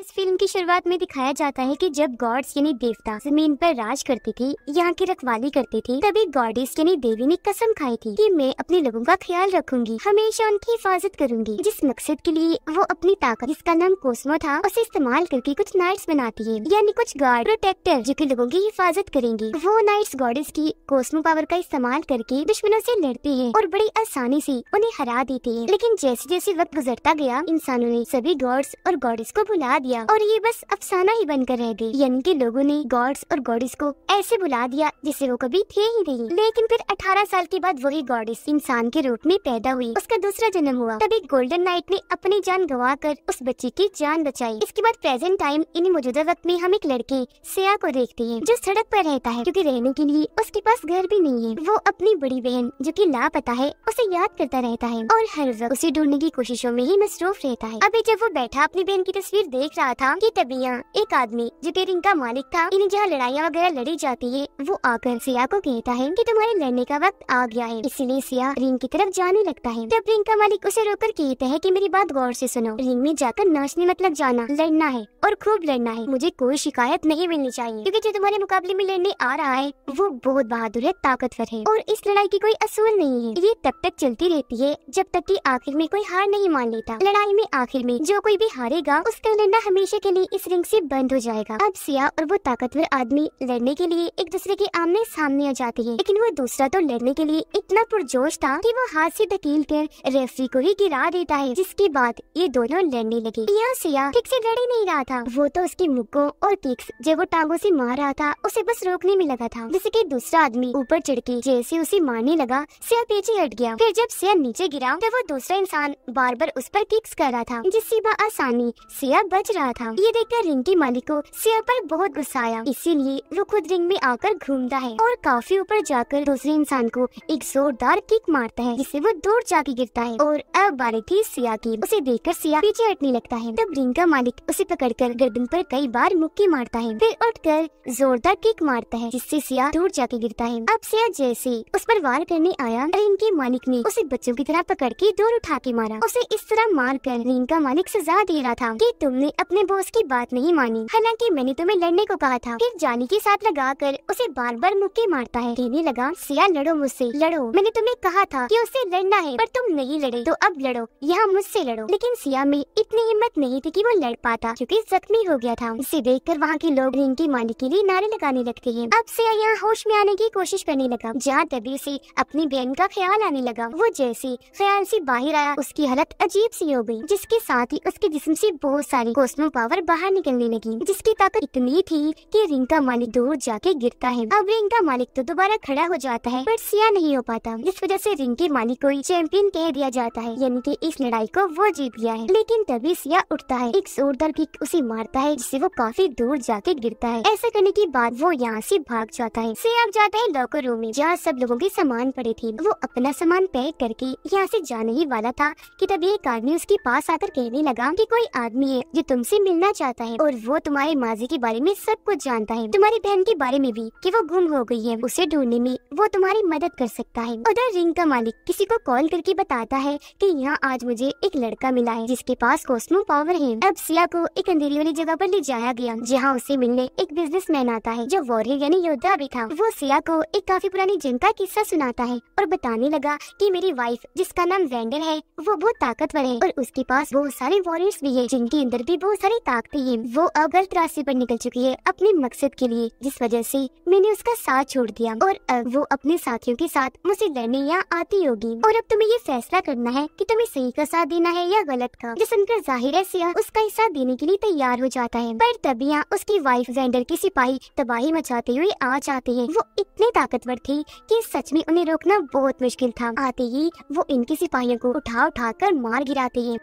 इस फिल्म की शुरुआत में दिखाया जाता है कि जब गॉड्स यानी देवता जमीन पर राज करते थे, यहाँ की रखवाली करते थे, तभी गॉडेस यानी देवी ने कसम खाई थी कि मैं अपने लोगों का ख्याल रखूंगी, हमेशा उनकी हिफाजत करूंगी। जिस मकसद के लिए वो अपनी ताकत, जिसका नाम कोस्मो था, उसे इस्तेमाल करके कुछ नाइट्स बनाती है, यानी कुछ गार्ड प्रोटेक्टर जो कि लोगों की हिफाजत करेंगे। वो नाइट्स गॉडेस की कोस्मो पावर का इस्तेमाल करके दुश्मनों से लड़ती है और बड़ी आसानी से उन्हें हरा देती है। लेकिन जैसे जैसे वक्त गुजरता गया, इंसानों ने सभी गॉड्स और गॉडेस को भुला दिया और ये बस अफसाना ही बनकर रह गई, यानी कि लोगों ने गॉड्स और गॉडेस को ऐसे भुला दिया जिससे वो कभी थे ही नहीं। लेकिन फिर 18 साल के बाद वही गॉडेस इंसान के रूप में पैदा हुई, उसका दूसरा जन्म हुआ। तभी गोल्डन नाइट ने अपनी जान गंवाकर उस बच्चे की जान बचाई। इसके बाद प्रेजेंट टाइम इन मौजूदा वक्त में हम एक लड़के सिया को देखते हैं जो सड़क पर रहता है, क्योंकि रहने के लिए उसके पास घर भी नहीं है। वो अपनी बड़ी बहन जो कि लापता है उसे याद करता रहता है और हर वक्त उसे ढूंढने की कोशिशों में ही मसरूफ रहता है। अभी जब वो बैठा अपनी बहन की तस्वीर देख रहा था कि तभी यहाँ एक आदमी जो कि रिंग का मालिक था, इन्हें जहाँ लड़ाइयाँ वगैरह लड़ी जाती है, वो आकर सिया को कहता है कि तुम्हारे लड़ने का वक्त आ गया है। इसीलिए सिया रिंग की तरफ जाने लगता है। तब रिंग का मालिक उसे रोककर कहता है कि मेरी बात गौर से सुनो, रिंग में जाकर नाचने मत लग जाना, लड़ना है और खूब लड़ना है। मुझे कोई शिकायत नहीं मिलनी चाहिए, क्योंकि जो तुम्हारे मुकाबले में लड़ने आ रहा है वो बहुत बहादुर है, ताकतवर है और इस लड़ाई की कोई असूल नहीं है। ये तब तक चलती रहती है जब तक कि आखिर में कोई हार नहीं मान लेता। लड़ाई में आखिर में जो कोई भी हारेगा उसका लड़ना हमेशा के लिए इस रिंग से बंद हो जाएगा। अब सिया और वो ताकतवर आदमी लड़ने के लिए एक दूसरे के आमने सामने आ जाते हैं, लेकिन वो दूसरा तो लड़ने के लिए इतना पुरजोश था कि वो हाथ से धकेल कर रेफरी को ही गिरा देता है, जिसके बाद ये दोनों लड़ने लगे। यहाँ सिया ठीक से लड़ ही नहीं रहा था, वो तो उसके मुक्कों और किक्स जब वो टांगों से मार रहा था उसे बस रोकने में लगा था। जैसे कि दूसरा आदमी ऊपर चढ़ के जैसे उसे मारने लगा, सिया पीछे हट गया। फिर जब सिया नीचे गिरा तो वो दूसरा इंसान बार बार उस पर किक्स कर रहा था, जिससे आसानी सिया बच रहा था। ये देखकर रिंग के मालिक को सिया पर बहुत गुस्सा आया, इसीलिए वो खुद रिंग में आकर घूमता है और काफी ऊपर जाकर दूसरे इंसान को एक जोरदार किक मारता है, जिससे वो दूर जाके गिरता है। और अब बारी थी सिया की। उसे देखकर सिया पीछे हटने लगता है। तब रिंग का मालिक उसे पकड़कर गर्दन पर कई बार मुक्की मारता है, फिर उठकर जोरदार किक मारता है, जिससे सिया दूर जाके गिरता है। अब सिया जैसे उस पर वार करने आया, रिंग के मालिक ने उसे बच्चों की तरह पकड़ के दूर उठा के मारा। उसे इस तरह मार कर रिंग का मालिक सजा दे रहा था कि तुमने अपने बॉस की बात नहीं मानी, हालांकि मैंने तुम्हें लड़ने को कहा था। फिर जानी के साथ लगाकर उसे बार बार मुक्के मारता है, कहने लगा सिया लड़ो मुझसे, लड़ो, मैंने तुम्हें कहा था कि उससे लड़ना है पर तुम नहीं लड़े, तो अब लड़ो, यहाँ मुझसे लड़ो। लेकिन सिया में इतनी हिम्मत नहीं थी कि वो लड़ पाता, क्योंकि जख्मी हो गया था। इसे देखकर वहाँ के लोग रिंग के मालिक के लिए नारे लगाने लगते हैं। अब सिया यहाँ होश में आने की कोशिश करने लगा, जहाँ तभी उसे अपनी बहन का ख्याल आने लगा। वो जैसे ख्याल से बाहर आया, उसकी हालत अजीब सी हो गई, जिसके साथ ही उसके जिस्म से बहुत सारी कोस्मो पावर बाहर निकलने लगी, जिसकी ताकत इतनी थी कि रिंग का मालिक दूर जाके गिरता है। अब रिंग का मालिक तो दोबारा खड़ा हो जाता है, पर सिया नहीं हो पाता, जिस वजह से रिंग के मालिक को चैंपियन कह दिया जाता है, यानी कि इस लड़ाई को वो जीत गया है। लेकिन तभी सिया उठता है, एक जोरदार किक उसे मारता है, जिससे वो काफी दूर जाके गिरता है। ऐसा करने के बाद वो यहाँ से भाग जाता है। सिया अब जाता है लॉकर रूम में, जहाँ सब लोगों के सामान पड़े थे। वो अपना सामान पैक करके यहाँ से जाने ही वाला था कि तभी एक आदमी उसके पास आकर कहने लगा कि कोई आदमी है जो तुमसे मिलना चाहता है और वो तुम्हारे माजी के बारे में सब कुछ जानता है, तुम्हारी बहन के बारे में भी कि वो गुम हो गई है, उसे ढूंढने में वो तुम्हारी मदद कर सकता है। उधर रिंग का मालिक किसी को कॉल करके बताता है कि यहाँ आज मुझे एक लड़का मिला है जिसके पास कोस्मो पावर है। अब सिया को एक अंधेरी वाली जगह पर ले जाया गया, जहाँ उसे मिलने एक बिजनेसमैन आता है जो वॉरियर यानी योद्धा भी था। वो सिया को एक काफी पुरानी जंग का किस्सा सुनाता है और बताने लगा कि मेरी वाइफ जिसका नाम वेंडर है वो बहुत ताकतवर है और उसके पास बहुत सारे वॉरियर्स भी है, जिनके अंदर भी बहुत सारी ताकतें हैं। वो अब गलत रास्ते पर निकल चुकी है अपने मकसद के लिए, जिस वजह से मैंने उसका साथ छोड़ दिया और अब वो अपने साथियों के साथ मुझसे लड़ने यहाँ आती होगी और अब तुम्हें ये फैसला करना है कि तुम्हें सही का साथ देना है या गलत का। जो सुनकर जाहिर है सिया उसका साथ देने के लिए तैयार हो जाता है, पर तभी यहाँ उसकी वाइफ वेंडर के सिपाही तबाही मचाते हुए आ जाते हैं। वो इतने ताकतवर थे कि सच में उन्हें रोकना बहुत मुश्किल था। आते ही वो इनके सिपाहियों को उठा कर मार गिराते हैं।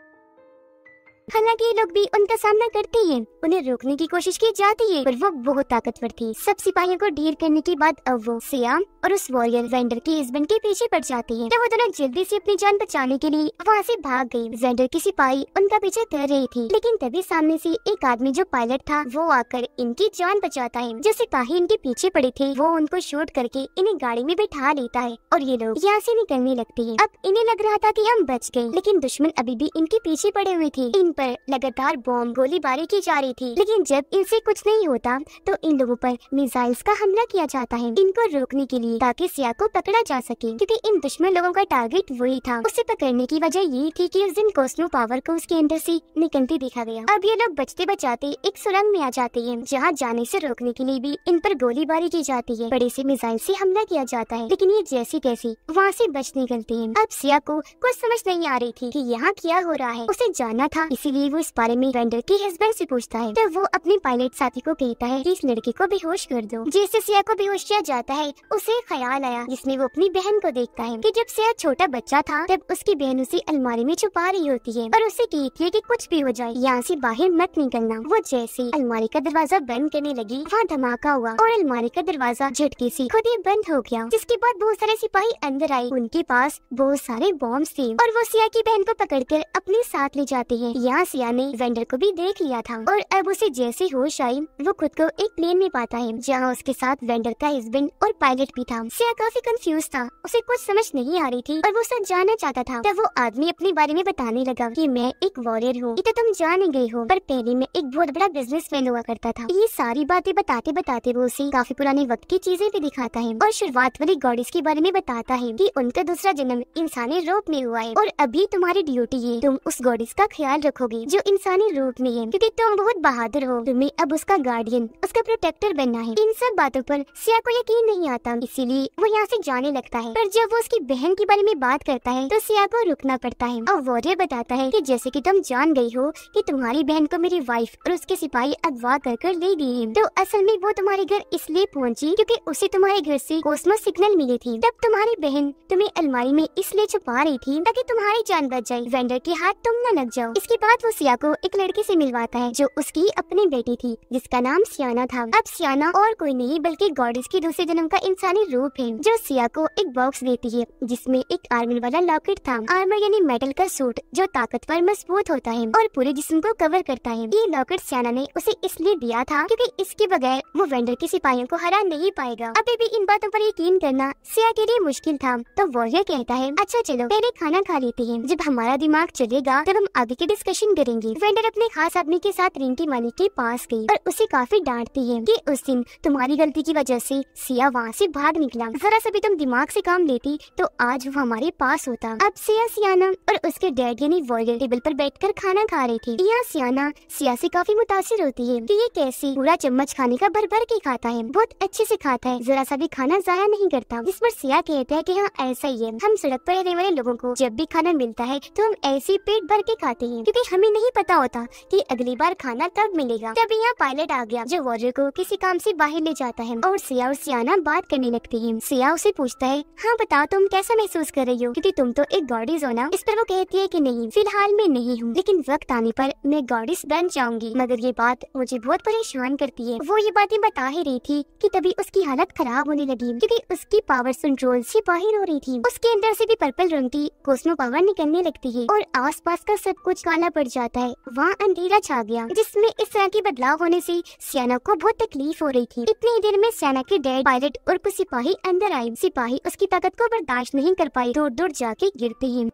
हालांकि ये लोग भी उनका सामना करते हैं, उन्हें रोकने की कोशिश की जाती है, पर वो बहुत ताकतवर थी। सब सिपाहियों को ढेर करने के बाद अब वो सिया और उस वॉरियर वेंडर के हस्बैंड के पीछे पड़ जाते हैं। तो वो दोनों जल्दी से अपनी जान बचाने के लिए वहाँ से भाग गई। वेंडर की सिपाही उनका पीछे कर रही थी, लेकिन तभी सामने से एक आदमी जो पायलट था वो आकर इनकी जान बचाता है। जो सिपाही इनके पीछे पड़े थे वो उनको शूट करके इन्हें गाड़ी में बैठा लेता है और ये लोग यहाँ से निकलने लगते हैं। अब इन्हें लग रहा था कि हम बच गए, लेकिन दुश्मन अभी भी इनके पीछे पड़े हुए थे। इन पर लगातार बॉम्ब गोलीबारी की जा रही थी, लेकिन जब इनसे कुछ नहीं होता तो इन लोगों पर मिसाइल्स का हमला किया जाता है इनको रोकने के लिए, ताकि सिया को पकड़ा जा सके, क्योंकि इन दुश्मन लोगों का टारगेट वही था। उसे पकड़ने की वजह ये थी कि उस दिन कॉस्मो पावर को उसके अंदर से निकलते देखा गया। अब ये लोग बचते बचाते एक सुरंग में आ जाते हैं, जहाँ जाने से रोकने के लिए भी इन पर गोलीबारी की जाती है, बड़े से मिसाइल से हमला किया जाता है, लेकिन ये जैसी तैसी वहाँ से बच निकलते हैं। अब सिया को कुछ समझ नहीं आ रही थी कि यहाँ क्या हो रहा है, उसे जानना था, इसीलिए वो इस बारे में वेंडर के हस्बैंड से पूछता है। तो वो अपने पायलट साथी को कहता है कि इस लड़के को बेहोश कर दो। जैसे सिया को बेहोश किया जाता है, उसे ख्याल आया जिसमें वो अपनी बहन को देखता है कि जब सिया छोटा बच्चा था तब उसकी बहन उसे अलमारी में छुपा रही होती है और उसे कहती है कि कुछ भी हो जाए यहाँ से बाहर मत निकलना। वो जैसे अलमारी का दरवाजा बंद करने लगी, वहाँ धमाका हुआ और अलमारी का दरवाजा झटके से खुद ही बंद हो गया, जिसके बाद बहुत सारे सिपाही अंदर आए, उनके पास बहुत सारे बॉम्ब थे और वो सिया की बहन को पकड़कर अपने साथ ले जाते हैं। यहाँ सिया ने वेंडर को भी देख लिया था और अब उसे जैसे होश आई वो खुद को एक प्लेन में पाता है, जहाँ उसके साथ वेंडर का हस्बैंड और पायलट भी था। सिया काफी कंफ्यूज था, उसे कुछ समझ नहीं आ रही थी और वो सब जानना चाहता था। तब वो आदमी अपने बारे में बताने लगा कि मैं एक वॉरियर हूँ, ये तो तुम जान ही गए हो, पर पहले मैं एक बहुत बड़ा बिजनेसमैन हुआ करता था। ये सारी बातें बताते बताते वो उसे काफी पुराने वक्त की चीजें भी दिखाता है और शुरुआत वाली गॉडेस के बारे में बताता है कि उनका दूसरा जन्म इंसानी रूप में हुआ है और अभी तुम्हारी ड्यूटी है, तुम उस गॉडेस का ख्याल रखोगे जो इंसानी रूप में है, क्योंकि तुम बहुत बहादुर हो, तुम्हें अब उसका गार्डियन, उसका प्रोटेक्टर बनना है। इन सब बातों पर सिया को यकीन नहीं आता, इसीलिए वो यहाँ से जाने लगता है। पर जब वो उसकी बहन के बारे में बात करता है तो सिया को रुकना पड़ता है और वॉरियर बताता है कि जैसे कि तुम जान गई हो कि तुम्हारी बहन को मेरी वाइफ और उसके सिपाही अगवा कर ले गए हैं, तो असल में वो तुम्हारे घर इसलिए पहुंची क्योंकि उसे तुम्हारे घर से कॉस्मोस सिग्नल मिली थी। तब तुम्हारी बहन तुम्हें अलमारी में इसलिए छुपा रही थी ताकि तुम्हारी जान बच जाए, वेंडर के हाथ तुम न लग जाओ। इसके बाद वो सिया को एक लड़के से मिलवाता है जो उसकी अपनी बेटी थी, जिसका नाम सियाना था। अब सियाना और कोई नहीं बल्कि गॉडेस की दूसरे जन्म का इंसानी रूप है, जो सिया को एक बॉक्स देती है जिसमें एक आर्मर वाला लॉकेट था। आर्मर यानी मेटल का सूट जो ताकतवर मजबूत होता है और पूरे जिस्म को कवर करता है। ये लॉकेट सियाना ने उसे इसलिए दिया था क्योंकि इसके बगैर वो वेंडर के सिपाहियों को हरा नहीं पाएगा। अभी भी इन बातों पर यकीन करना सिया के लिए मुश्किल था, तो वॉरियर कहता है अच्छा चलो पहले खाना खा लेते हैं, जब हमारा दिमाग चलेगा तब हम आगे की डिस्कशन करेंगे। वेंडर अपने खास आदमी के साथ रिंग की मालिक के पास गई और उसे काफी डांटती है कि उस दिन तुम्हारी गलती की वजह से सिया वहाँ से भाग निकला, जरा सा भी तुम दिमाग से काम लेती तो आज वो हमारे पास होता। अब सिया सियाना और उसके डैड यानी वॉरियर टेबल पर बैठकर खाना खा रहे थे। यहाँ सियाना सिया से काफी मुतासिर होती है कि ये कैसे पूरा चम्मच खाने का भर भर के खाता है, बहुत अच्छे से खाता है, जरा सा भी खाना जाया नहीं करता। जिस पर सिया कहता है कि हाँ ऐसा ही है, हम सड़क पर रहने वाले लोगों को जब भी खाना मिलता है तो हम ऐसे ही पेट भर के खाते हैं, क्योंकि हमें नहीं पता होता कि अगली बार खाना कब मिलेगा। तब यहाँ पायलट आ गया जो वॉरियर को किसी काम से बाहर ले जाता है और सिया और सियाना बात करने लगती है। सिया उसे पूछता है हाँ बताओ तुम कैसा महसूस कर रही हो, क्योंकि तुम तो एक गॉडेस हो ना। इस पर वो कहती है कि नहीं फिलहाल मैं नहीं हूँ, लेकिन वक्त आने पर मैं गॉडेस बन जाऊंगी। मगर ये बात मुझे बहुत परेशान करती है। वो ये बातें बता ही रही थी कि तभी उसकी हालत खराब होने लगी, क्योंकि उसकी पावर कंट्रोल से बाहर हो रही थी। उसके अंदर से भी पर्पल रंग की कॉस्मो पावर निकलने लगती है और आसपास का सब कुछ काला पड़ जाता है। वहाँ अंधेरा छा गया, जिसमें इस तरह के बदलाव होने से सियाना को बहुत तकलीफ हो रही थी। इतनी ही देर में सियाना के डैड, पायलट और कुछ सिपाही अंदर आए। सिपाही उसकी ताकत को बर्दाश्त नहीं कर पाए, दूर दूर जाके गिरते हैं।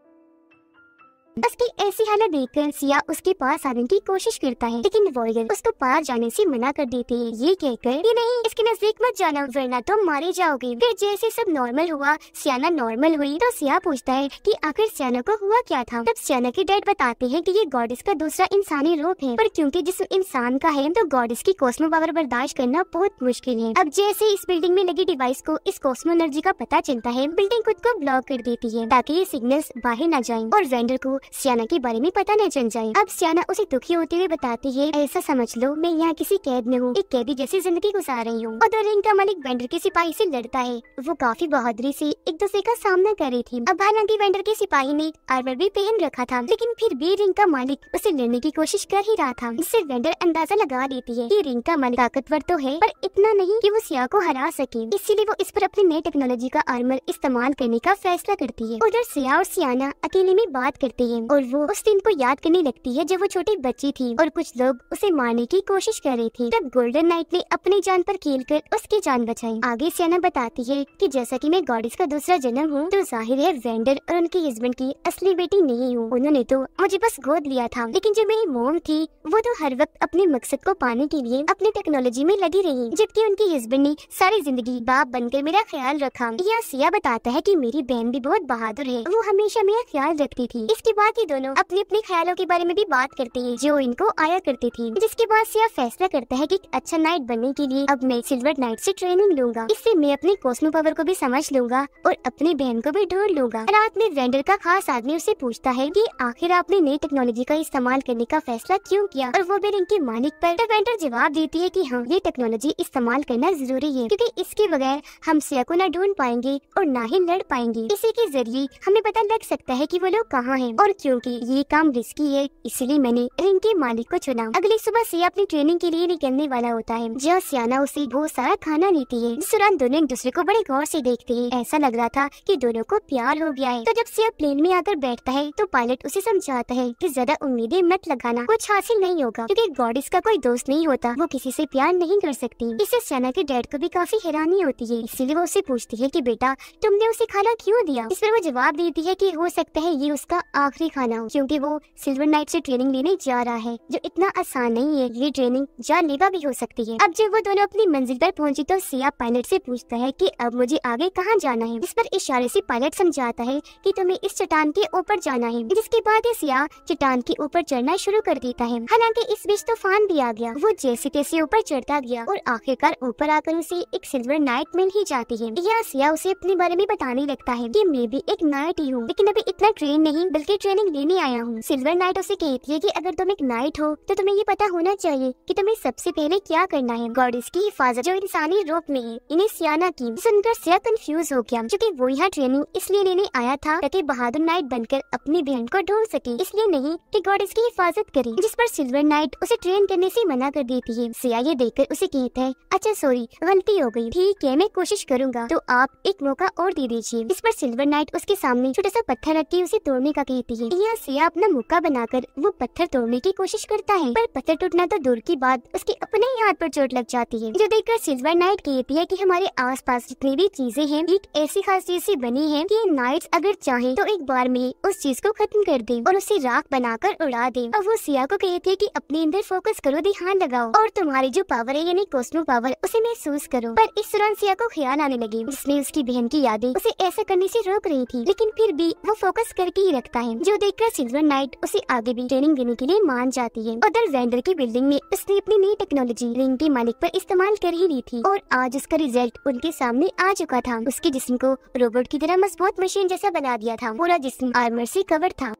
उसकी ऐसी हालत देखकर सिया उसके पास आने की कोशिश करता है, लेकिन वॉरियर उसको पार जाने से मना कर देते हैं, ये कहकर कि नहीं इसके नजदीक मत जाना वरना तुम मारे जाओगे। फिर जैसे सब नॉर्मल हुआ, सियाना नॉर्मल हुई, तो सिया पूछता है कि आखिर सियाना को हुआ क्या था। तब सियाना के डैड बताते हैं कि ये गॉडेस का दूसरा इंसानी रूप है, पर क्योंकि जिस्म इंसान का है तो गॉडेस की कॉस्मो पावर बर्दाश्त करना बहुत मुश्किल है। अब जैसे इस बिल्डिंग में लगी डिवाइस को इस कॉस्मो एनर्जी का पता चलता है, बिल्डिंग खुद को ब्लॉक कर देती है ताकि ये सिग्नल्स बाहर न जाएं और वेंडर को सियाना के बारे में पता न चल जाए। अब सियाना उसे दुखी होते हुए बताती है ऐसा समझ लो मैं यहाँ किसी कैद में हूँ, एक कैदी जैसी जिंदगी गुजार रही हूँ। उधर रिंग का मालिक वेंडर के सिपाही से लड़ता है, वो काफी बहादुरी से एक दूसरे का सामना कर रही थी। अब हालांकि वेंडर के सिपाही ने आर्मर भी पहन रखा था, लेकिन फिर भी रिंग का मालिक उसे लड़ने की कोशिश कर ही रहा था, जिससे वेंडर अंदाजा लगा लेती है कि रिंग का मालिक ताकतवर तो है पर इतना नहीं कि वो सिया को हरा सके, इसीलिए वो इस पर अपनी नई टेक्नोलॉजी का आर्मर इस्तेमाल करने का फैसला करती है। उधर सिया और सियाना अकेले में बात करते है और वो उस दिन को याद करने लगती है जब वो छोटी बच्ची थी और कुछ लोग उसे मारने की कोशिश कर रहे थे। तब गोल्डन नाइट ने अपनी जान पर खेलकर उसकी जान बचाई। आगे सियाना बताती है कि जैसा कि मैं गॉडेस का दूसरा जन्म हूँ, तो जाहिर है वेंडर और उनके हस्बैंड की असली बेटी नहीं हूँ। उन्होंने तो मुझे बस गोद लिया था, लेकिन जो मेरी मोम थी वो तो हर वक्त अपने मकसद को पाने के लिए अपनी टेक्नोलॉजी में लगी रही, जबकि उनके हस्बैंड ने सारी जिंदगी बाप बनकर मेरा ख्याल रखा। यह सिया बताता है कि मेरी बहन भी बहुत बहादुर है, वो हमेशा मेरा ख्याल रखती थी। इसके बाद ये दोनों अपने अपने ख्यालों के बारे में भी बात करते हैं जो इनको आया करती थी, जिसके बाद सिया फैसला करता है कि अच्छा नाइट बनने के लिए अब मैं सिल्वर नाइट से ट्रेनिंग लूंगा। इससे मैं अपने कॉस्मो पावर को भी समझ लूंगा और अपनी बहन को भी ढूंढ लूंगा। रात में वेंडर का खास आदमी उसे पूछता है कि आखिर आपने नई टेक्नोलॉजी का इस्तेमाल करने का फैसला क्यों किया और वो भी रिंग के मालिक पर। तो वेंडर जवाब देती है कि हाँ, ये टेक्नोलॉजी इस्तेमाल करना जरूरी है क्योंकि इसके बगैर हम सिया को न ढूंढ पाएंगे और न ही लड़ पाएंगे। इसी के जरिए हमें पता लग सकता है कि वो लोग कहाँ हैं। और क्योंकि ये काम रिस्की है, इसलिए मैंने रिंग के मालिक को चुना। अगली सुबह सिया अपनी ट्रेनिंग के लिए निकलने वाला होता है, जहाँ सियाना उसे बहुत सारा खाना लेती है। इस दौरान दोनों एक दूसरे को बड़े गौर से देखते हैं। ऐसा लग रहा था कि दोनों को प्यार हो गया है। तो जब सिया प्लेन में आकर बैठता है तो पायलट उसे समझाता है कि ज्यादा उम्मीदें मत लगाना, कुछ हासिल नहीं होगा क्योंकि गॉडेस का कोई दोस्त नहीं होता, वो किसी से प्यार नहीं कर सकती। इससे सियाना के डैड को भी काफी हैरानी होती है, इसीलिए वो उसे पूछती है कि बेटा तुमने उसे खाना क्यों दिया। इस पर वो जवाब देती है कि हो सकता है ये उसका आखिरी खाना हो, क्योंकि वो सिल्वर नाइट से ट्रेनिंग लेने जा रहा है जो इतना आसान नहीं है, ये ट्रेनिंग जानलेवा भी हो सकती है। अब जब वो दोनों अपनी मंजिल पर पहुंची तो सिया पायलट से पूछता है कि अब मुझे आगे कहाँ जाना है। इस पर इशारे से पायलट समझाता है कि तुम्हें इस चट्टान के ऊपर जाना है। जिसके बाद सिया चट्टान के ऊपर चढ़ना शुरू कर देता है। हालांकि इस बीच तूफान भी आ गया, वो जैसे तैसे ऊपर चढ़ता गया और आखिरकार ऊपर आकर उसे एक सिल्वर नाइट मिल ही जाती है। यह सिया उसे अपने बारे में बताने लगता है कि मैं भी एक नाइट ही हूँ, लेकिन अभी इतना ट्रेन नहीं बल्कि ट्रेनिंग लेने आया हूँ। सिल्वर नाइट उसे कहती है कि अगर तुम एक नाइट हो तो तुम्हें ये पता होना चाहिए कि तुम्हें सबसे पहले क्या करना है। गॉडेस की हिफाजत जो इंसानी रूप में है। इन्हें सियाना की सुनकर सिया कंफ्यूज हो गया, क्योंकि वो यहाँ ट्रेनिंग इसलिए लेने आया था ताकि बहादुर नाइट बनकर अपनी बहन को ढूंढ सके, इसलिए नहीं कि गॉडेस की हिफाजत करे। जिस पर सिल्वर नाइट उसे ट्रेन करने से मना कर देती है। सिया ये देखकर उसे कहता है अच्छा सॉरी, गलती हो गई, ठीक है मैं कोशिश करूंगा, तो आप एक मौका और दे दीजिए। इस पर सिल्वर नाइट उसके सामने छोटा सा पत्थर रख के उसे तोड़ने का कहती है। यहाँ सिया अपना मौका बनाकर वो पत्थर तोड़ने की कोशिश करता है, पर पत्थर टूटना तो दूर की बात उसके अपने ही हाथ पर चोट लग जाती है, जो देखकर सिल्वर नाइट कहती है कि हमारे आसपास जितनी भी चीजें हैं एक ऐसी खास चीज से बनी है कि नाइट्स अगर चाहे तो एक बार में उस चीज को खत्म कर दे और उसे राख बनाकर उड़ा दे। और वो सिया को कहती है कि अपने अंदर फोकस करो, ध्यान लगाओ और तुम्हारी जो पावर है यानी कॉस्मो पावर उसे महसूस करो। पर इस दौरान सिया को ख्याल आने लगे जिसमें उसकी बहन की यादें उसे ऐसा करने से रोक रही थी, लेकिन फिर भी वो फोकस करके ही रखता है, जो देखकर सिल्वर नाइट उसे आगे भी ट्रेनिंग देने के लिए मान जाती है। उधर वेंडर की बिल्डिंग में उसने अपनी नई टेक्नोलॉजी रिंग के मालिक पर इस्तेमाल कर ही ली थी और आज उसका रिजल्ट उनके सामने आ चुका था। उसके जिस्म को रोबोट की तरह मजबूत मशीन जैसा बना दिया था, पूरा जिस्म आर्मर से कवर था।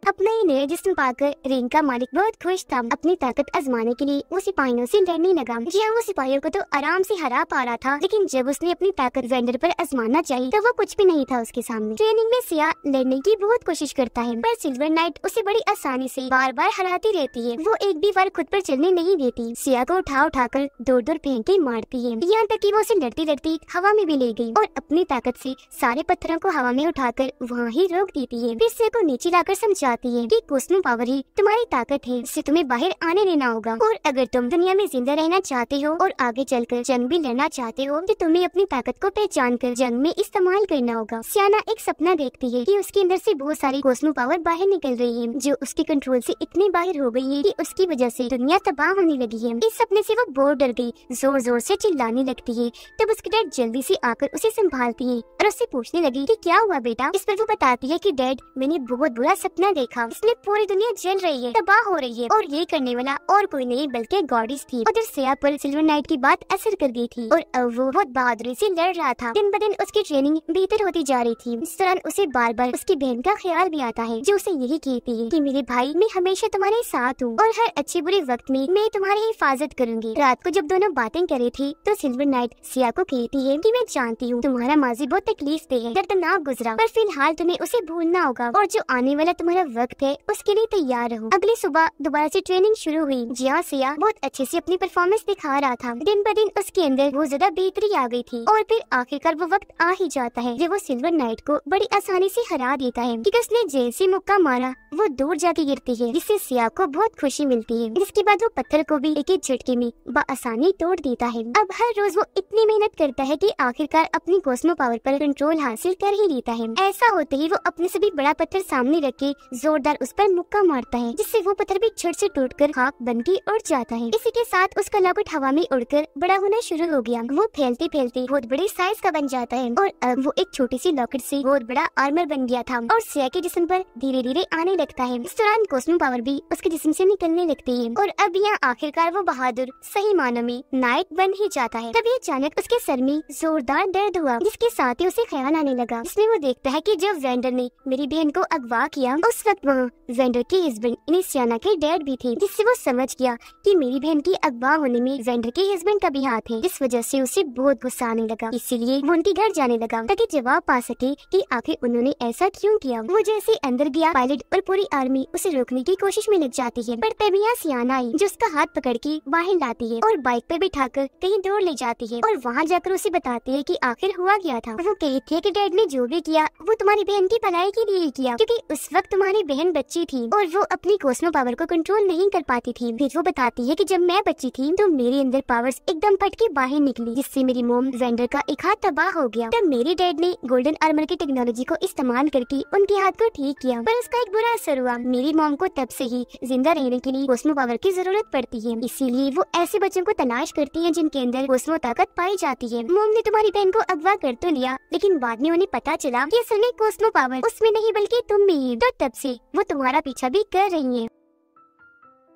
अपना ही नया जिस्म पाकर रिंग का मालिक बहुत खुश था। अपनी ताकत आजमाने के लिए वो सिपाहियों से लड़ने लगा। जी हाँ, वो सिपाहियों को तो आराम से हरा पा रहा था, लेकिन जब उसने अपनी ताकत वेंडर पर आजमाना चाहिए तो वो कुछ भी नहीं था उसके सामने। ट्रेनिंग में सिया लड़ने की बहुत कोशिश करता है, पर सिल्वर नाइट उसे बड़ी आसानी से बार बार हराती रहती है। वो एक भी बार खुद पर चलने नहीं देती, सिया को उठा उठाकर दूर दूर फेंक के मारती है, यहाँ तक कि वो उसे लड़ती लड़ती हवा में भी ले गई और अपनी ताकत से सारे पत्थरों को हवा में उठाकर वहाँ ही रोक देती है। फिर सिया को नीचे लाकर समझाती है कि कॉस्मो पावर ही तुम्हारी ताकत है, इससे तुम्हें बाहर आने देना होगा और अगर तुम दुनिया में जिंदा रहना चाहते हो और आगे चलकर जंग भी लड़ना चाहते हो तो तुम्हें अपनी ताकत को पहचान कर जंग में इस्तेमाल करना होगा। सियाना एक सपना देखती है कि उसके अंदर से बहुत सारी कॉस्मो पावर बाहर निकल रही है, जो उसके कंट्रोल से इतनी बाहर हो गई है कि उसकी वजह से दुनिया तबाह होने लगी है। इस सपने से वो बहुत डर गई, जोर जोर से चिल्लाने लगती है। तब उसके डैड जल्दी से आकर उसे संभालती है और उससे पूछने लगी कि क्या हुआ बेटा। इस पर वो बताती है कि डैड मैंने बहुत बुरा सपना देखा, इसमें पूरी दुनिया जल रही है, तबाह हो रही है और ये करने वाला और कोई नहीं बल्कि गॉडेस थी। उधर सिया पर सिल्वर नाइट की बात असर कर गई थी और अब वो बहुत बहादुरी से लड़ रहा था। दिन ब दिन उसकी ट्रेनिंग बेहतर होती जा रही थी। इस दौरान उसे बार बार उसकी बहन का ख्याल भी आता है, जो उसे यही कहती है कि मेरे भाई मैं हमेशा तुम्हारे साथ हूँ और हर अच्छे बुरे वक्त में मैं तुम्हारी हिफाजत करूंगी। रात को जब दोनों बातें कर रही थी तो सिल्वर नाइट सिया को कहती है कि मैं जानती हूँ तुम्हारा माजी बहुत तकलीफ दे है, दर्दनाक गुजरा, पर फिलहाल तुम्हें उसे भूलना होगा और जो आने वाला तुम्हारा वक्त है उसके लिए तैयार रहो। अगली सुबह दोबारा से ट्रेनिंग शुरू हुई, जहाँ सिया बहुत अच्छे से अपनी परफॉर्मेंस दिखा रहा था। दिन ब दिन उसके अंदर बहुत ज्यादा बेहतरी आ गई थी और फिर आखिरकार वो वक्त आ ही जाता है जब वो सिल्वर नाइट को बड़ी आसानी से हरा देता है, क्योंकि उसने जैसे मुक्का मारा वो दूर जाके गिरती है, जिससे सिया को बहुत खुशी मिलती है। जिसके बाद वो पत्थर को भी एक झटके में बआसानी तोड़ देता है। अब हर रोज वो इतनी मेहनत करता है कि आखिरकार अपनी कॉस्मो पावर पर कंट्रोल हासिल कर ही लेता है। ऐसा होते ही वो अपने से भी बड़ा पत्थर सामने रख के जोरदार उस पर मुक्का मारता है, जिससे वो पत्थर भी झट से टूटकर खाक बन के उड़ जाता है। इसी के साथ उसका लॉकेट हवा में उड़कर बड़ा होना शुरू हो गया। वो फैलते फैलते बहुत बड़े साइज का बन जाता है और अब वो एक छोटी सी लॉकेट से बहुत बड़ा आर्मर बन गया था और सिया के जिस्म पर धीरे धीरे आने लगता है। इस दौरान कॉस्मो पावर भी उसके जिस्म से निकलने लगती है और अब यहाँ आखिरकार वो बहादुर सही मानों में नाइट बन ही जाता है। तभी अचानक उसके सर में जोरदार दर्द हुआ, जिसके साथ ही उसे ख्याल आने लगा। इसमें वो देखता है कि जब वेंडर ने मेरी बहन को अगवा किया उस वक्त वहाँ वेंडर के हस्बैंड यानी सियाना के डैड भी थे, जिससे वो समझ गया कि मेरी बहन की अगवा होने में वेंडर के हस्बैंड का भी हाथ है। इस वजह से उसे बहुत गुस्सा आने लगा, इसीलिए वो उनके घर जाने लगा ताकि जवाब पा सके कि आखिर उन्होंने ऐसा क्यों किया। वो जैसे अंदर गया, पायलट और पूरी आर्मी उसे रोकने की कोशिश में लग जाती है, पर तभी यहाँ सियाना आई जो उसका हाथ पकड़ के बाहर लाती है और बाइक पर बिठाकर कहीं दूर ले जाती है और वहाँ जाकर उसे बताती है कि आखिर हुआ क्या था। वो कहती है कि डैड ने जो भी किया वो तुम्हारी बहन की भलाई के लिए ही किया, क्योंकि उस वक्त तुम्हारी बहन बच्ची थी और वो अपनी कॉस्मो पावर को कंट्रोल नहीं कर पाती थी। फिर वो बताती है कि जब मैं बच्ची थी तो मेरे अंदर पावर्स एकदम फट के बाहर निकली, जिससे मेरी मोम वेंडर का एक हाथ तबाह हो गया। तब मेरे डैड ने गोल्डन आर्मर की टेक्नोलॉजी को इस्तेमाल करके उनके हाथ को ठीक किया, पर उसका एक बुरा असर हुआ। मेरी मोम को तब से ही जिंदा रहने के लिए कॉस्मो पावर की जरूरत पड़ती है, इसीलिए वो ऐसे बच्चों को तलाश करती है जिनके अंदर कॉस्मो ताकत पाई जाती है। मोम ने तुम्हारी बहन को अगवा कर तो लिया, लेकिन बाद में उन्हें पता चला कि असल में कॉस्मो पावर उसमें नहीं बल्कि तुम में ही, तो तब से वो तुम्हारा पीछा भी कर रही है।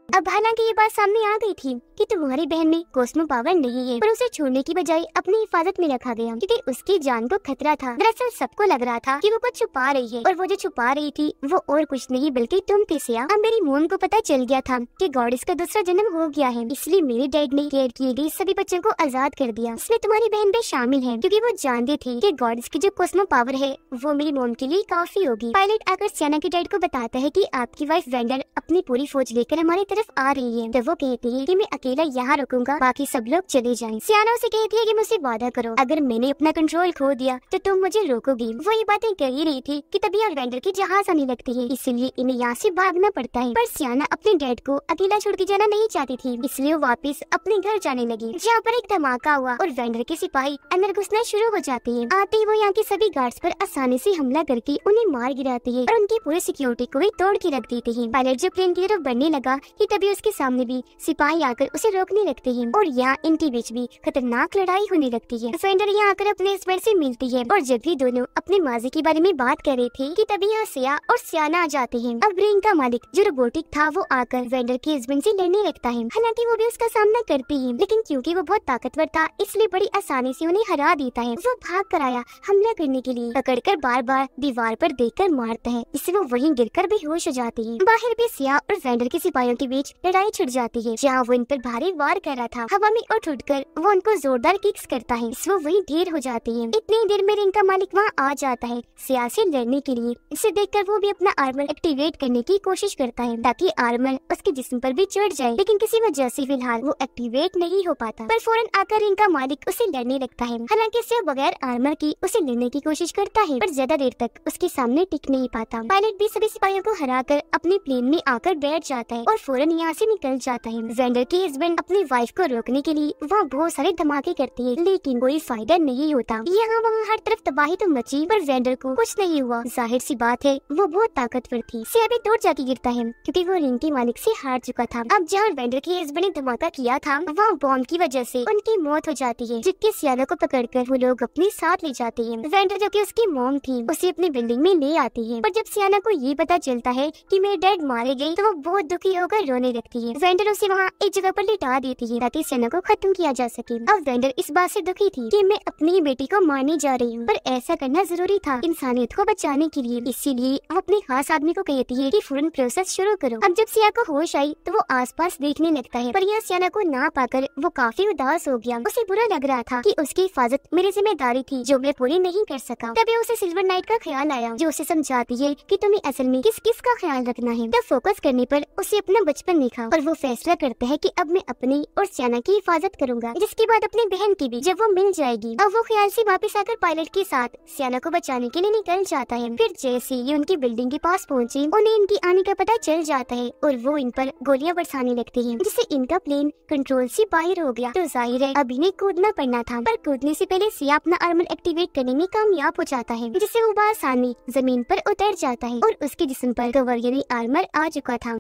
अब हालांकि ये बात सामने आ गई थी कि तुम्हारी बहन में कॉस्मो पावर नहीं है, पर उसे छोड़ने की बजाय अपनी हिफाजत में रखा गया क्योंकि उसकी जान को खतरा था। दरअसल सबको लग रहा था कि वो कुछ छुपा रही है और वो जो छुपा रही थी वो और कुछ नहीं बल्कि तुम थे सिया। अब मेरी मोम को पता चल गया था कि गॉडेस का दूसरा जन्म हो गया है, इसलिए मेरे डैड ने कैद किए गए सभी बच्चों को आजाद कर दिया। इसमें तुम्हारी बहन भी शामिल है, क्योंकि वो जानते थे कि गॉडेस की जो कॉस्मो पावर है वो मेरी मोम के लिए काफी होगी। पायलट आकर सियाना के डैड को बताता है कि आपकी वाइफ वेंडर अपनी पूरी फौज लेकर हमारी तरफ आ रही है। तो वो कहती है कि मैं अकेला यहाँ रुकूंगा, बाकी सब लोग चले जाएं। सियाना उसे कहती है कि मुझसे वादा करो, अगर मैंने अपना कंट्रोल खो दिया तो तुम मुझे रोकोगी। वो ये बातें कर ही रही थी कि तभी वेंडर की जहाज आने लगती है, इसलिए इन्हें यहाँ से भागना पड़ता है। पर सियाना अपने डैड को अकेला छोड़ के जाना नहीं चाहती थी, इसलिए वो वापस अपने घर जाने लगी, जहाँ पर एक धमाका हुआ और वेंडर के सिपाही अंदर घुसना शुरू हो जाते हैं। आते ही वो यहाँ के सभी गार्ड्स पर आसानी से हमला करके उन्हें मार गिराती है और उनकी पूरी सिक्योरिटी को भी तोड़ के रख देती है। पायलट जब प्लेन की तरफ बढ़ने लगा कि तभी उसके सामने भी सिपाही आकर उसे रोकने लगते हैं और यहाँ इनके बीच भी खतरनाक लड़ाई होने लगती है। वेंडर यहाँ आकर अपने हस्बैंड से मिलती है और जब भी दोनों अपने माजी के बारे में बात कर रहे थे कि तभी यहाँ सिया और सियाना आ जाते हैं। अब रिंग का मालिक जो रोबोटिक था वो आकर वेंडर के हस्बैंड से लड़ने लगता है। हालांकि वो भी उसका सामना करती है, लेकिन क्योंकि वो बहुत ताकतवर था इसलिए बड़ी आसानी से उन्हें हरा देता है। वो भाग कर आया हमला करने के लिए, पकड़कर बार बार दीवार पर देखकर मारता है, इससे वो वहीं गिरकर बेहोश हो जाती है। बाहर भी सिया और वेंडर के सिपाहियों के बीच लड़ाई छिड़ जाती है, जहाँ वो इन पर भारी वार कर रहा था। हवा में उठकर वो उनको जोरदार किक्स करता है, वो वहीं ढेर हो जाती है। इतनी देर में रिंग का मालिक वहाँ आ जाता है सिया से लड़ने के लिए। इसे देखकर वो भी अपना आर्मर एक्टिवेट करने की कोशिश करता है ताकि आर्मर उसके जिस्म पर भी चढ़ जाए, लेकिन किसी वजह से फिलहाल वो एक्टिवेट नहीं हो पाता। पर फौरन आकर रिंग का मालिक उसे लड़ने लगता है। हालांकि सिया बगैर आर्मर की उसे लेने की कोशिश करता है, पर ज्यादा देर तक उसके सामने टिक नहीं पाता। पायलट भी सभी सिपाहियों को हराकर अपने प्लेन में आकर बैठ जाता है और फौरन यहाँ से निकल जाता है। वेंडर के हस्बैंड अपनी वाइफ को रोकने के लिए वहाँ बहुत सारे धमाके करती है, लेकिन कोई फायदा नहीं होता। यहाँ वहाँ हर तरफ तबाही तो मची, पर वेंडर को कुछ नहीं हुआ। जाहिर सी बात है वो बहुत ताकतवर थी। सिया भी दूर जाके गिरता है क्योंकि वो रिंग के मालिक से हार चुका था। अब जहाँ वेंडर के हस्बैंड ने धमाका किया था वहाँ बॉम्ब की वजह से उनकी मौत हो जाती है, जिसके सियाना को पकड़कर वो लोग अपने साथ ले जाते हैं। वेंडर जो कि उसकी मॉम थी उसे अपनी बिल्डिंग में ले आती है, पर जब सियाना को ये पता चलता है कि मेरे डैड मारे गए तो वो बहुत दुखी होकर रोने लगती है। वेंडर उसे वहाँ एक जगह पर लिटा देती है ताकि सियाना को खत्म किया जा सके। अब वेंडर इस बात से दुखी थी कि मैं अपनी ही बेटी को मारने जा रही हूँ, पर ऐसा करना जरूरी था इंसानियत को बचाने के लिए। इसीलिए वो अपने खास आदमी को कहती है कि फौरन प्रोसेस शुरू करो। अब जब सिया को होश आई तो वो आसपास देखने लगता है, पर यहाँ सियाना को ना पाकर वो काफी उदास हो गया। उसे बुरा लग रहा था कि उसकी हिफाजत मेरी जिम्मेदारी थी जो मैं पूरी नहीं कर सका। तभी उसे सिल्वर नाइट का ख्याल आया जो उसे समझाती है कि तुम्हें असल में किस किस का ख्याल रखना है। तब फोकस करने पर उसे अपना बचपन दिखा और वो फैसला करता है कि अब मैं अपनी और सियाना की हिफाजत करूंगा, जिसके बाद अपनी बहन की भी जब वो मिल जाएगी। अब वो ख्याल से वापस आकर पायलट के साथ सियाना को बचाने के लिए निकल जाता है। फिर जैसे ये उनकी बिल्डिंग के पास पहुँचे उन्हें इनकी आने का पता चल जाता है और वो इन पर गोलियां बरसाने लगती है, जिससे इनका प्लेन कंट्रोल से बाहर हो गया। तो जाहिर है अभी ने कूदना पड़ना था, पर कूदने से पहले सिया अपना आर्मर एक्टिवेट करने में कामयाब हो जाता है, जिससे वो बआसानी जमीन पर उतर जाता है और उसके जिस्म पर कवर यानी आर्मर आ चुका था।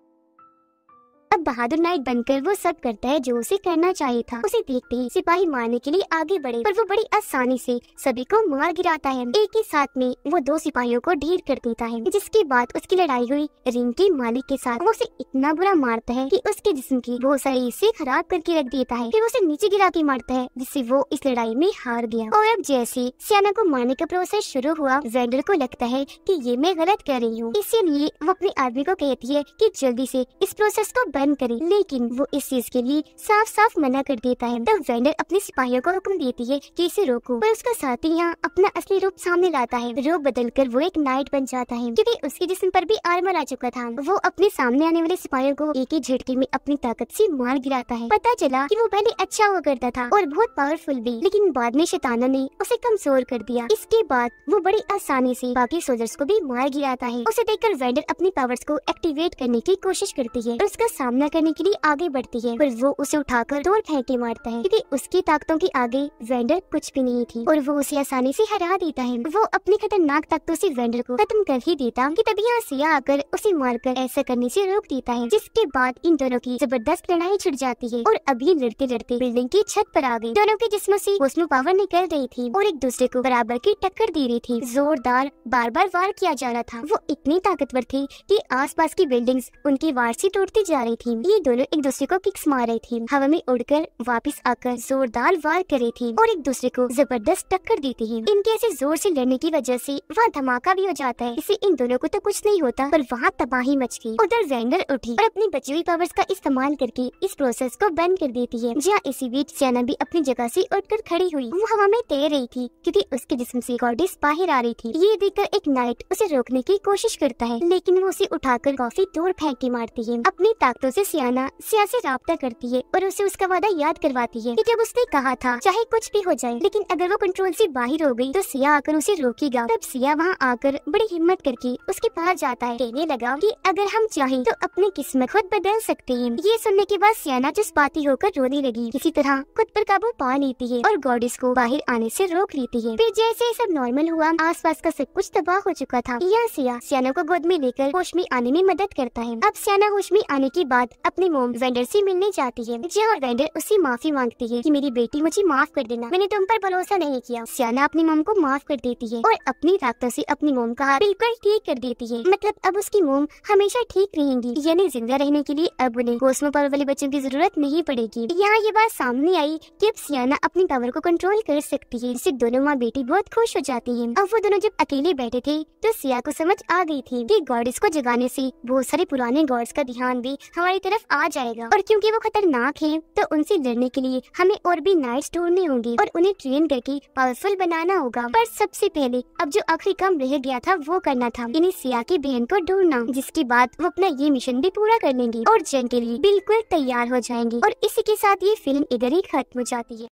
अब बहादुर नाइट बनकर वो सब करता है जो उसे करना चाहिए था। उसे देखते ही सिपाही मारने के लिए आगे बढ़े, पर वो बड़ी आसानी से सभी को मार गिराता है। एक ही साथ में वो 2 सिपाहियों को ढेर कर देता है, जिसके बाद उसकी लड़ाई हुई रिंग के मालिक के साथ। वो उसे इतना बुरा मारता है कि उसके जिस्म की बहुत सारी हिस्से खराब करके रख देता है। फिर उसे नीचे गिरा के मारता है, जिससे वो इस लड़ाई में हार गया। और अब जैसे सियाना को मारने का प्रोसेस शुरू हुआ, वेंडर को लगता है कि ये मैं गलत कर रही हूँ, इसीलिए वो अपने आदमी को कहती है कि जल्दी से इस प्रोसेस को बंद करे, लेकिन वो इस चीज के लिए साफ साफ मना कर देता है। तब वेंडर अपने सिपाहियों को हुक्म देती है कि इसे रोको, पर उसका साथी यहाँ अपना असली रूप सामने लाता है। रूप बदलकर वो एक नाइट बन जाता है, क्योंकि उसके जिस्म पर भी आर्मर आ चुका था। वो अपने सामने आने वाले सिपाहियों को एक ही झटके में अपनी ताकत से मार गिराता है। पता चला कि वो पहले अच्छा हुआ करता था और बहुत पावरफुल भी, लेकिन बाद में शैतानों ने उसे कमजोर कर दिया। इसके बाद वो बड़ी आसानी से बाकी सोल्जर्स को भी मार गिराता है। उसे देखकर वेंडर अपनी पावर्स को एक्टिवेट करने की कोशिश करती है और उसका सामना करने के लिए आगे बढ़ती है, पर वो उसे उठाकर तोड़ फेंक के मारता है, क्योंकि उसकी ताकतों के आगे वेंडर कुछ भी नहीं थी और वो उसे आसानी से हरा देता है। वो अपनी खतरनाक ताकतों से वेंडर को खत्म कर ही देता कि तभी यहाँ सिया आकर उसे मारकर ऐसा करने से रोक देता है, जिसके बाद इन दोनों की जबरदस्त लड़ाई छिड़ जाती है और अभी लड़ते लड़ते बिल्डिंग की छत पर आ गई। दोनों के जिस्मों से कॉस्मो पावर निकल रही थी और एक दूसरे को बराबर की टक्कर दे रही थी। जोरदार बार बार वार किया जा रहा था। वो इतनी ताकतवर थी कि आसपास की बिल्डिंग्स उनकी वार से टूटती जा रही थी। ये दोनों एक दूसरे को किक्स मार रही थी, हवा में उड़कर वापस आकर जोरदार वार कर रही थी और एक दूसरे को जबरदस्त टक्कर देती है। इनके ऐसे जोर से लड़ने की वजह से वहाँ धमाका भी हो जाता है। इससे इन दोनों को तो कुछ नहीं होता, पर वहाँ तबाही मच गई। उधर वेंडर उठी और अपनी बची हुई पावर्स का इस्तेमाल करके इस प्रोसेस को बंद कर देती है। जहाँ इसी बीच सियाना भी अपनी जगह से उठकर खड़ी हुई। वो हवा में तैर रही थी क्योंकि उसके जिस्म से गॉडेस बाहर आ रही थी। ये देखकर एक नाइट उसे रोकने की कोशिश करता है, लेकिन वो उसे उठाकर काफी दूर फेंक के मारती है। अपनी ताकतों से सिया से राब्ता करती है और उसे उसका वादा याद करवाती है कि जब उसने कहा था चाहे कुछ भी हो जाए, लेकिन अगर वो कंट्रोल से बाहर हो गई तो सिया आकर उसे रोकेगा। तब सिया वहाँ आकर बड़ी हिम्मत करके उसके पास जाता है, कहने लगा कि अगर हम चाहें तो अपनी किस्मत खुद बदल सकते हैं। ये सुनने के बाद सियाना जज्बाती होकर रोने लगी। किसी तरह खुद पर काबू पा लेती है और गॉडेस को बाहर आने से रोक लेती है। फिर जैसे सब नॉर्मल हुआ, आसपास का सब कुछ तबाह हो चुका था। यह सियाना को गोद में लेकर होश में आने में मदद करता है। अब सियाना होश में आने के बाद अपने मोम वेंडर से मिलने जाती है, जहाँ वेंडर उससे माफी मांगती है कि मेरी बेटी मुझे माफ कर देना, मैंने तुम पर भरोसा नहीं किया। सियाना अपनी मोम को माफ कर देती है और अपनी ताकतों से अपनी मोम का हाथ बिल्कुल ठीक कर देती है। मतलब अब उसकी मोम हमेशा ठीक रहेंगी, यानी जिंदा रहने के लिए अब उन्हें कॉस्मो पावर वाले बच्चों की जरूरत नहीं पड़ेगी। यहाँ ये बात सामने आई कि अब सियाना अपनी पावर को कंट्रोल कर सकती है, जिससे दोनों माँ बेटी बहुत खुश हो जाती है। अब वो दोनों जब अकेले बैठे थे तो सिया को समझ आ गई थी कि गॉडेस को जगाने से बहुत सारे पुराने गॉड्स का ध्यान भी हमारी तरफ आ जाएगा, और क्योंकि वो खतरनाक हैं तो उनसे लड़ने के लिए हमें और भी नाइट्स ढूंढने होंगे और उन्हें ट्रेन करके पावरफुल बनाना होगा। पर सबसे पहले अब जो आखिरी काम रह गया था वो करना था, यानी सिया की बहन को ढूंढना, जिसके बाद वो अपना ये मिशन भी पूरा कर लेंगे और जंग के लिए बिल्कुल तैयार हो जाएंगे। और इसी के साथ ये फिल्म इधर ही खत्म हो जाती है।